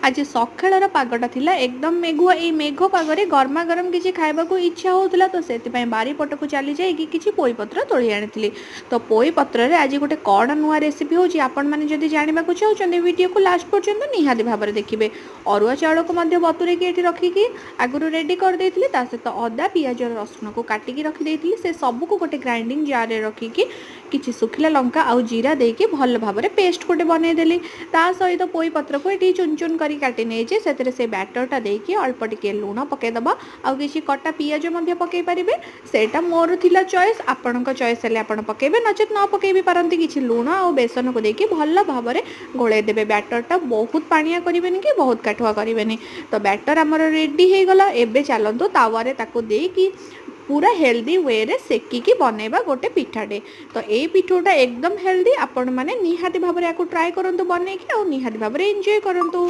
आज सकाळर पागटा थिला एकदम मेघुआ ए मेघ पागरे गरमा गरम किसी खाइबाकू इच्छा होउतला तो सेति बारी पटकू चली जाई किसी पोई पत्र तोली आनी तो पोई पत्र आज गोटे कौन नुआ रेसिपी होची आपण माने जदि जानिबाकू चाहुचंदी वीडियो को लास्ट पर्यंत निहाती भाबरे देखिबे। अरुआ चाउल को मध्य बतुरे के एठी रखिकी आगुरु रेडी कर देथिले ता सहित अदा पियाज रसुण को काटिकी रखि देथिले से सब को गोटे ग्राइंडिंग जार रे रखिकी किछि सुखिला लंका आउ जीरा देके भल भाबरे पेस्ट गोटे बनै देली ता सहित पोई पत्र को एठी चुन चुन करी काटी नेजे सेतरे से बैटरटा देके अल्प टिके लूण पके दबा आउ किछि कटा पियाज मध्य पके परिबे सेटा मोर थिला चॉइस आपनका चॉइस हेले आपण पकेबे नचेत न पके भी पारंती किछि लूण आउ बेसन को देके भल भाबरे गोळे देबे। बैटरटा बहुत पानिया करिवेनी कि बहुत काठुआ करिवेनी। तो बैटर हमर रेडी हे गला एबे चलंतु तावारे ताको देकी पूरा हेल्दी वे रे सेकी की बनेबा गोटे पिठाटे। तो ए पिठोटा एकदम हेल्दी आपण माने निहाती भाबरे याकू ट्राई करंतु बनेकी आ निहाती भाबरे एंजॉय करंतु।